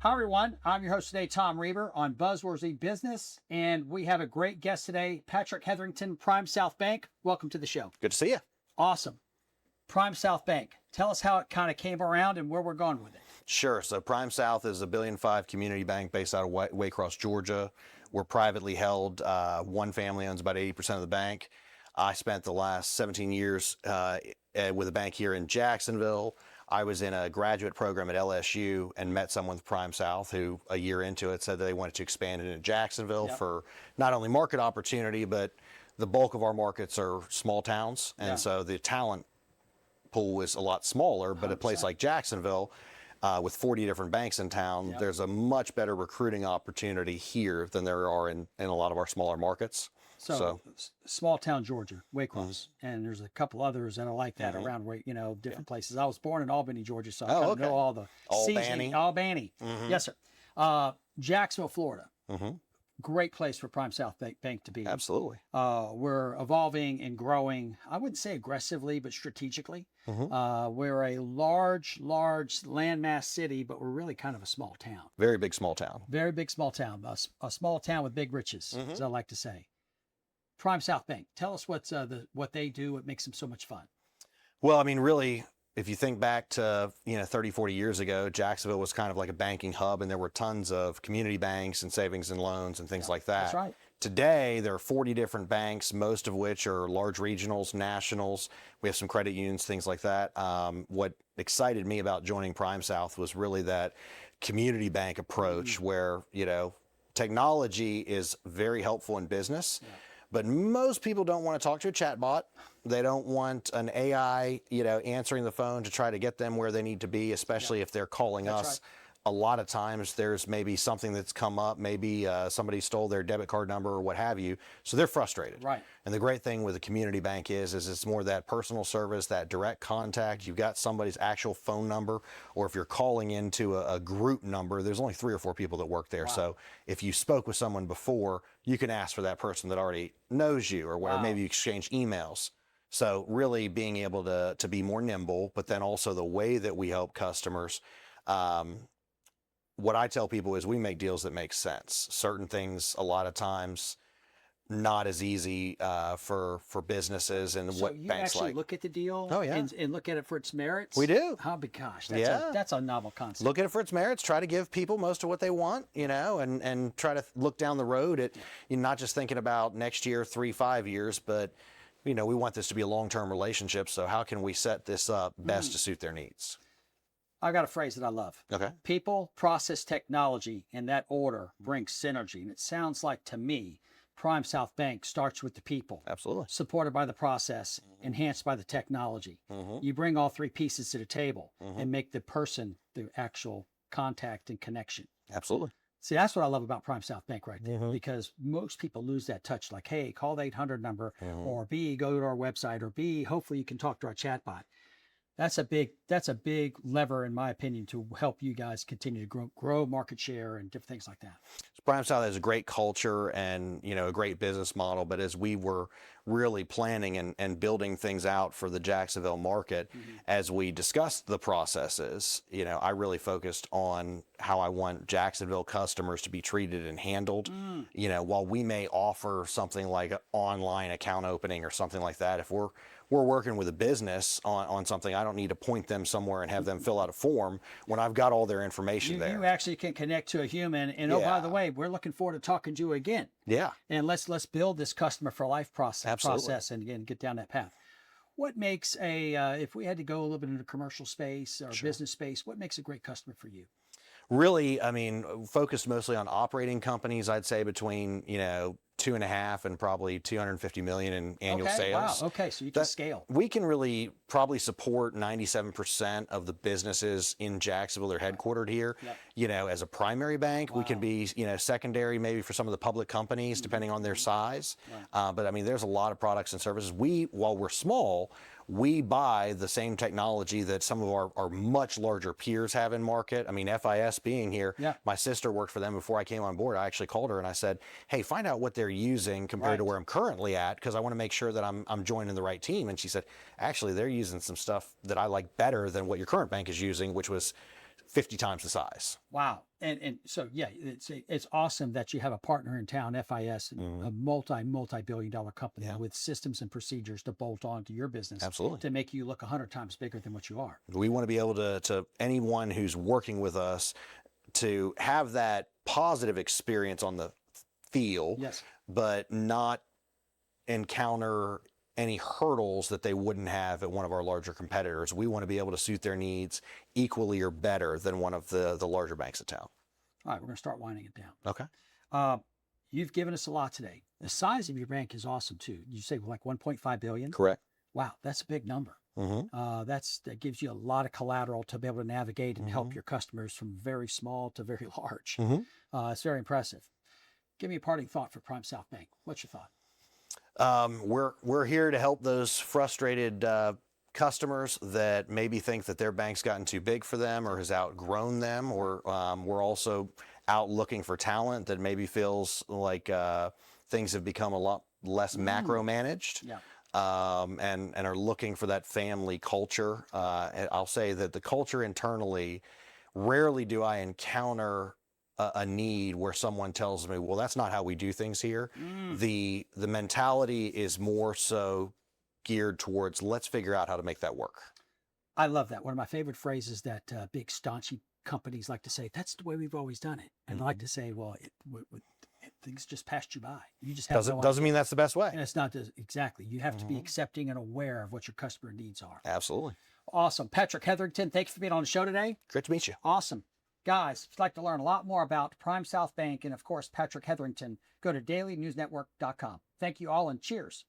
Hi, everyone. I'm your host today, Tom Reber, on Buzzworthy Business, and we have a great guest today, Patrick Heatherington, PrimeSouth Bank. Welcome to the show. Good to see you. Awesome. PrimeSouth Bank. Tell us how it kind of came around and where we're going with it. Sure. So PrimeSouth is a $1.5 billion community bank based out of Waycross, Georgia. We're privately held. One family owns about 80% of the bank. I spent the last 17 years with a bank here in Jacksonville. I was in a graduate program at LSU and met someone with PrimeSouth who, a year into it, said that they wanted to expand into Jacksonville for not only market opportunity, but the bulk of our markets are small towns. And so the talent pool is a lot smaller, but 100%. A place like Jacksonville, with 40 different banks in town, there's a much better recruiting opportunity here than there are in a lot of our smaller markets. So small town Georgia, Waycross, and there's a couple others that are like that around, different places. I was born in Albany, Georgia, so I kind of know all the Albany. Albany. Yes, sir. Jacksonville, Florida. Great place for PrimeSouth Bank to be. Absolutely. We're evolving and growing, I wouldn't say aggressively, but strategically. We're a large landmass city, but we're really kind of a small town. Very big small town. Very big small town. A small town with big riches, as I like to say. PrimeSouth Bank. Tell us what they do, what makes them so much fun. Well, I mean, really, if you think back to 30, 40 years ago, Jacksonville was kind of like a banking hub, and there were tons of community banks and savings and loans and things like that. That's right. Today, there are 40 different banks, most of which are large regionals, nationals. We have some credit unions, things like that. What excited me about joining PrimeSouth was really that community bank approach where, technology is very helpful in business. But most people don't want to talk to a chatbot. They don't want an AI, answering the phone to try to get them where they need to be, especially if they're calling us. Right. A lot of times there's maybe something that's come up, maybe somebody stole their debit card number or what have you. So they're frustrated. Right. And the great thing with a community bank is it's more that personal service, that direct contact. You've got somebody's actual phone number, or if you're calling into a group number, there's only 3 or 4 people that work there. Wow. So if you spoke with someone before, you can ask for that person that already knows you, or where maybe you exchange emails. So really being able to be more nimble, but then also the way that we help customers. What I tell people is we make deals that make sense. Certain things, a lot of times, not as easy for businesses and so what banks like. So you actually look at the deal and look at it for its merits? We do. Oh, gosh, that's a novel concept. Look at it for its merits. Try to give people most of what they want, and try to look down the road at, not just thinking about next year, 3, 5 years, but, we want this to be a long-term relationship. So how can we set this up best to suit their needs? I got a phrase that I love. Okay. People, process, technology, in that order brings synergy. And it sounds like, to me, PrimeSouth Bank starts with the people. Absolutely. Supported by the process, enhanced by the technology. You bring all 3 pieces to the table and make the person the actual contact and connection. Absolutely. See, that's what I love about PrimeSouth Bank right there, because most people lose that touch, like, hey, call the 800 number, or B, go to our website, or B, hopefully you can talk to our chatbot. That's a big lever, in my opinion, to help you guys continue to grow market share and different things like that. PrimeSouth has a great culture and, a great business model. But as we were really planning and building things out for the Jacksonville market, as we discussed the processes, I really focused on how I want Jacksonville customers to be treated and handled. While we may offer something like an online account opening or something like that, if we're working with a business on something, I don't need to point them somewhere and have them fill out a form when I've got all their information there. You actually can connect to a human. And oh, by the way, we're looking forward to talking to you again. Yeah. And let's build this customer for life process and again, get down that path. What makes if we had to go a little bit into commercial space or business space, what makes a great customer for you? Really, focused mostly on operating companies, I'd say between, 2.5 and probably 250 million in annual sales. Wow. Okay. So you can scale. We can really probably support 97% of the businesses in Jacksonville. They're headquartered here. As a primary bank, we can be, secondary maybe for some of the public companies, depending on their size. But there's a lot of products and services. While we're small, we buy the same technology that some of our much larger peers have in market. FIS being here, my sister worked for them before I came on board. I actually called her and I said, hey, find out what they're using compared to where I'm currently at, because I want to make sure that I'm joining the right team. And she said, actually, they're using some stuff that I like better than what your current bank is using, which was 50 times the size. Wow. And so, yeah, it's awesome that you have a partner in town, FIS, a multi-billion-dollar company with systems and procedures to bolt on to your business. Absolutely. To make you look 100 times bigger than what you are. We want to be able to anyone who's working with us to have that positive experience on the field, Yes. but not encounter any hurdles that they wouldn't have at one of our larger competitors. We want to be able to suit their needs equally or better than one of the larger banks in town. All right, we're going to start winding it down. Okay. You've given us a lot today. The size of your bank is awesome too. You say like 1.5 billion? Correct. Wow, that's a big number. Mm-hmm. That gives you a lot of collateral to be able to navigate and help your customers from very small to very large. It's very impressive. Give me a parting thought for PrimeSouth Bank. What's your thought? We're here to help those frustrated customers that maybe think that their bank's gotten too big for them or has outgrown them, or we're also out looking for talent that maybe feels like things have become a lot less macro managed. Yeah. And are looking for that family culture. And I'll say that the culture internally, rarely do I encounter a need where someone tells me, well, that's not how we do things here. The mentality is more so geared towards, let's figure out how to make that work. I love that. One of my favorite phrases that big staunchy companies like to say, that's the way we've always done it. And I like to say, well, things just passed you by. You just have doesn't mean that's the best way. And it's not exactly. You have to be accepting and aware of what your customer needs are. Absolutely. Awesome. Patrick Heatherington, thank you for being on the show today. Great to meet you. Awesome. Guys, if you'd like to learn a lot more about PrimeSouth Bank and, of course, Patrick Heatherington, go to dailynewsnetwork.com. Thank you all and cheers.